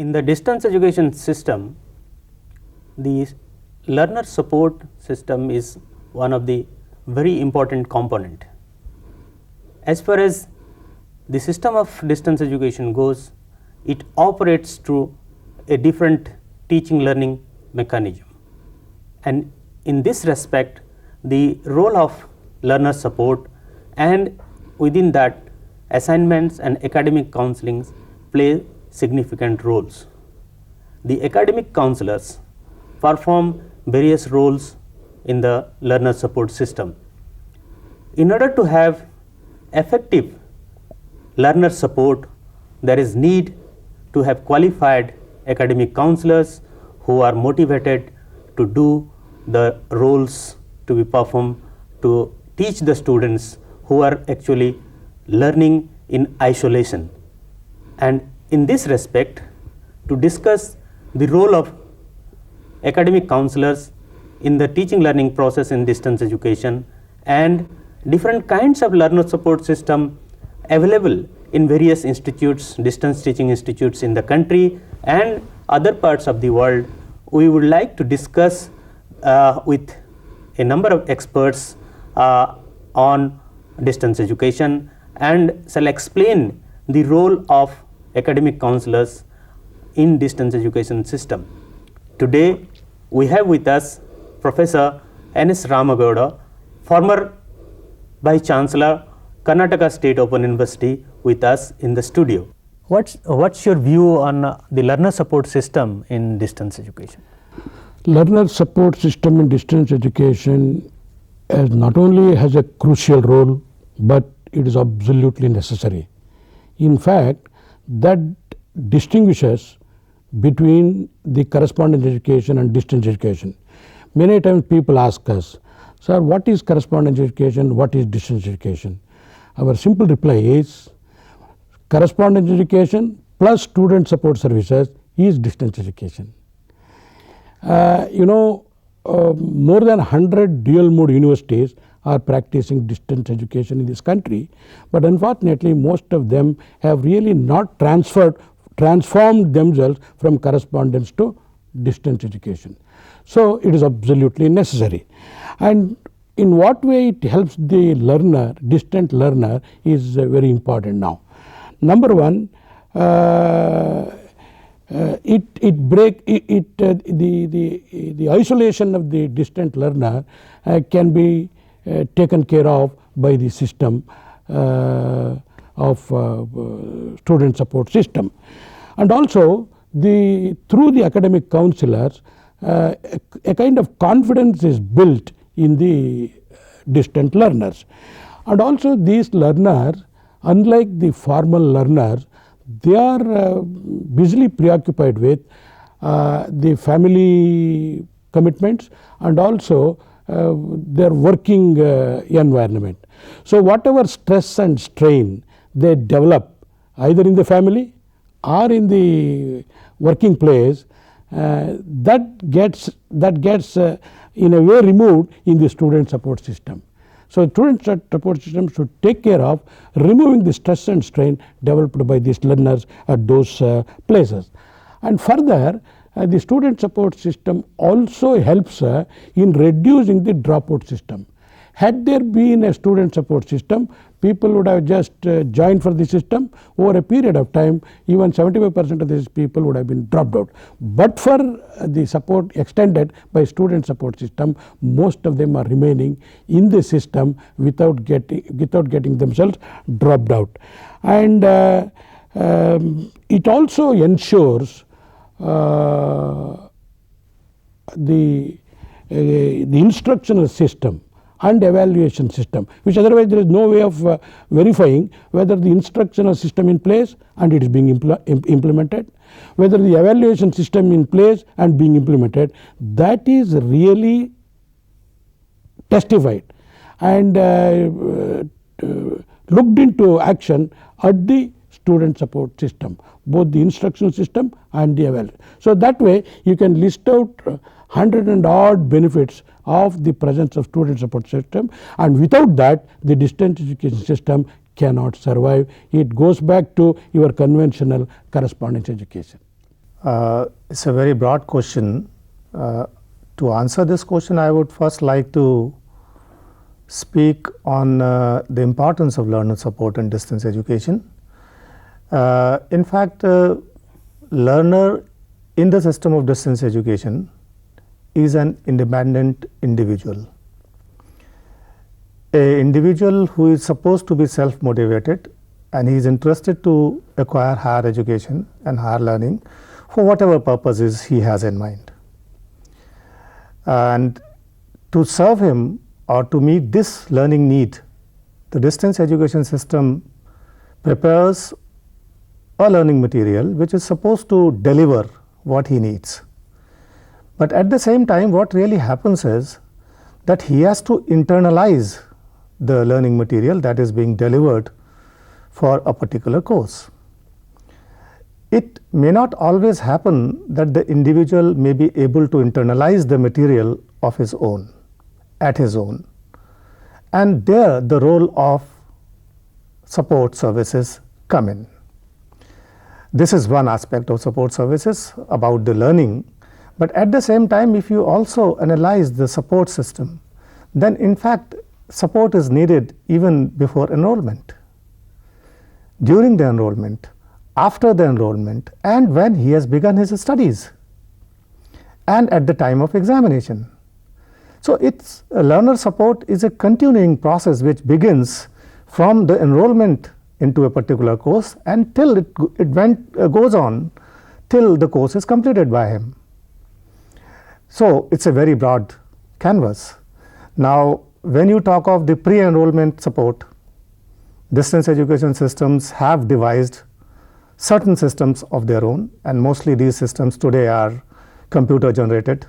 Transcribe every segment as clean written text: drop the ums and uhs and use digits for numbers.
In the distance education system, the learner support system is one of the very important component. As far as the system of distance education goes, it operates through a different teaching learning mechanism, and in this respect the role of learner support and within that assignments and academic counselings play significant roles. The academic counselors perform various roles in the learner support system. In order to have effective learner support, there is need to have qualified academic counselors who are motivated to do the roles to be performed to teach the students who are actually learning in isolation. And in this respect, to discuss the role of academic counselors in the teaching learning process in distance education and different kinds of learner support system available in various institutes, distance teaching institutes in the country and other parts of the world, we would like to discuss with a number of experts on distance education and shall explain the role of academic counselors in distance education system. Today we have with us Professor N.S. Ramagowda, former Vice Chancellor, Karnataka State Open University, with us in the studio. What's your view on the learner support system in distance education? Learner support system in distance education not only has a crucial role, but it is absolutely necessary. In fact, that distinguishes between the correspondence education and distance education. Many times people ask us, sir, what is correspondence education, what is distance education? Our simple reply is, correspondence education plus student support services is distance education. More than 100 dual mode universities are practicing distance education in this country, but unfortunately most of them have really not transformed themselves from correspondence to distance education. So it is absolutely necessary. And in what way it helps the learner, distant learner, is very important now. Number one, the isolation of the distant learner can be taken care of by the system of student support system, and also through the academic counselors a kind of confidence is built in the distant learners, and also these learners, unlike the formal learners, they are busily preoccupied with the family commitments and also their working environment. So whatever stress and strain they develop either in the family or in the working place, that gets in a way removed in the student support system. So student support system should take care of removing the stress and strain developed by these learners at those places. And further, the student support system also helps in reducing the dropout system. Had there been a student support system, people would have just joined for the system. Over a period of time, even 75% of these people would have been dropped out. But for the support extended by student support system, most of them are remaining in the system without getting themselves dropped out. And it also ensures the instructional system and evaluation system, which otherwise there is no way of verifying whether the instructional system in place and it is being implemented, whether the evaluation system in place and being implemented, that is really testified and looked into action at the student support system, both the instructional system and the evaluation. So that way you can list out 100 and odd benefits of the presence of student support system, and without that the distance education system cannot survive. It goes back to your conventional correspondence education. It's a very broad question. To answer this question, I would first like to speak on the importance of learner support in distance education. In fact, learner in the system of distance education is an independent individual. An individual who is supposed to be self-motivated, and he is interested to acquire higher education and higher learning for whatever purposes he has in mind. And to serve him or to meet this learning need, the distance education system prepares a learning material which is supposed to deliver what he needs. But at the same time, what really happens is that he has to internalize the learning material that is being delivered for a particular course. It may not always happen that the individual may be able to internalize the material of his own, at his own. And there the role of support services come in. This is one aspect of support services about the learning. But at the same time, if you also analyze the support system, then in fact support is needed even before enrollment, during the enrollment, after the enrollment, and when he has begun his studies, and at the time of examination. So it's learner support is a continuing process which begins from the enrollment into a particular course until it goes on till the course is completed by him. So it's a very broad canvas. Now, when you talk of the pre-enrollment support, distance education systems have devised certain systems of their own, and mostly these systems today are computer generated,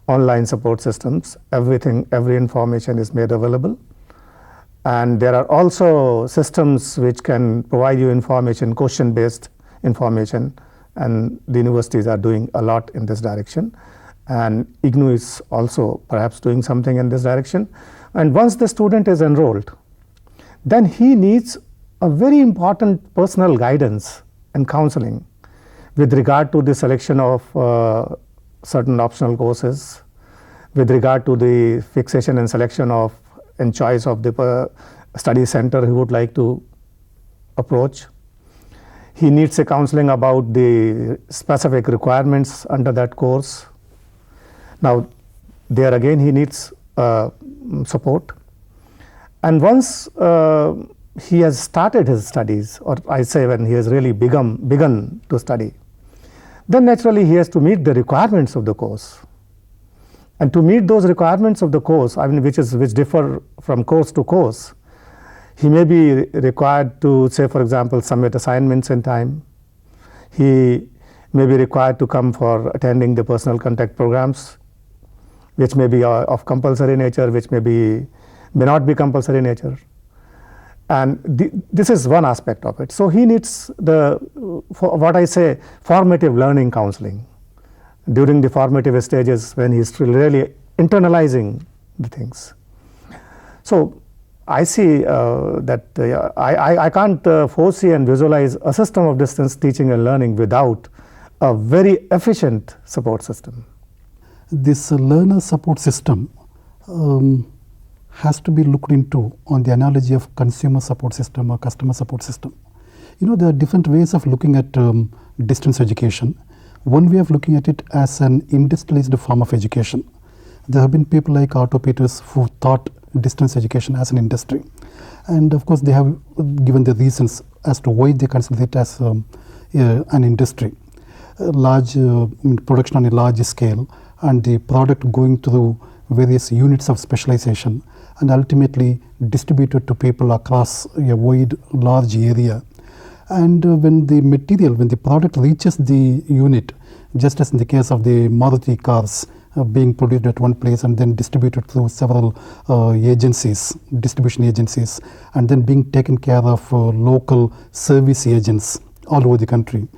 online support systems. Every information is made available. And there are also systems which can provide you information, question-based information, and the universities are doing a lot in this direction. And IGNOU is also perhaps doing something in this direction. And once the student is enrolled, then he needs a very important personal guidance and counseling with regard to the selection of certain optional courses, with regard to the fixation and selection of and choice of the study center he would like to approach. He needs a counseling about the specific requirements under that course. Now, there again he needs support. And once he has started his studies, or I say when he has really begun to study, then naturally he has to meet the requirements of the course. And to meet those requirements of the course, which differ from course to course, he may be required to, say for example, submit assignments in time. He may be required to come for attending the personal contact programs, which may be of compulsory nature, which may not be compulsory nature. And this is one aspect of it. So he needs what I say formative learning counseling during the formative stages when he's really internalizing the things. So I see that I can't foresee and visualize a system of distance teaching and learning without a very efficient support system. This learner support system has to be looked into on the analogy of consumer support system or customer support system. You know, there are different ways of looking at distance education. One way of looking at it as an industrialized form of education. There have been people like Otto Peters who thought distance education as an industry. And of course, they have given the reasons as to why they consider it as an industry. Large production on a large scale, and the product going through various units of specialization and ultimately distributed to people across a wide, large area. And when the product reaches the unit, just as in the case of the Maruti cars being produced at one place and then distributed through several distribution agencies, and then being taken care of local service agents all over the country.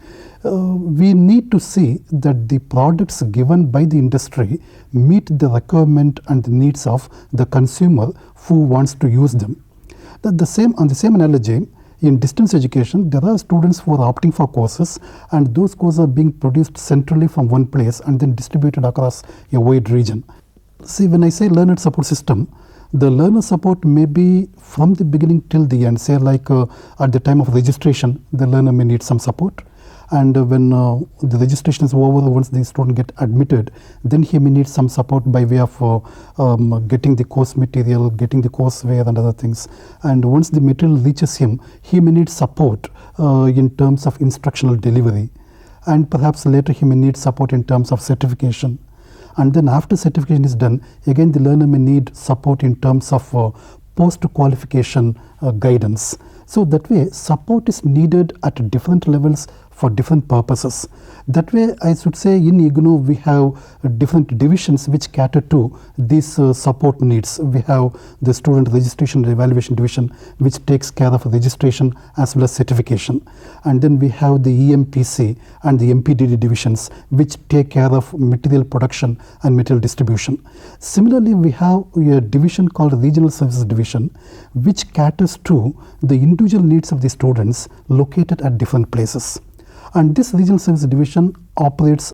We need to see that the products given by the industry meet the requirement and the needs of the consumer who wants to use them. On the same analogy, In distance education, there are students who are opting for courses, and those courses are being produced centrally from one place and then distributed across a wide region. See, when I say learner support system, the learner support may be from the beginning till the end. Say like at the time of registration, the learner may need some support. And when the registration is over, once the student get admitted, then he may need some support by way of getting the course material, getting the courseware and other things. And once the material reaches him, he may need support in terms of instructional delivery. And perhaps later he may need support in terms of certification. And then after certification is done, again the learner may need support in terms of post-qualification guidance. So that way support is needed at different levels for different purposes. That way I should say in IGNOU we have different divisions which cater to these support needs. We have the student registration and evaluation division which takes care of registration as well as certification. And then we have the EMPC and the MPDD divisions which take care of material production and material distribution. Similarly, we have a division called Regional Services Division which caters to the individual needs of the students located at different places. And this regional service division operates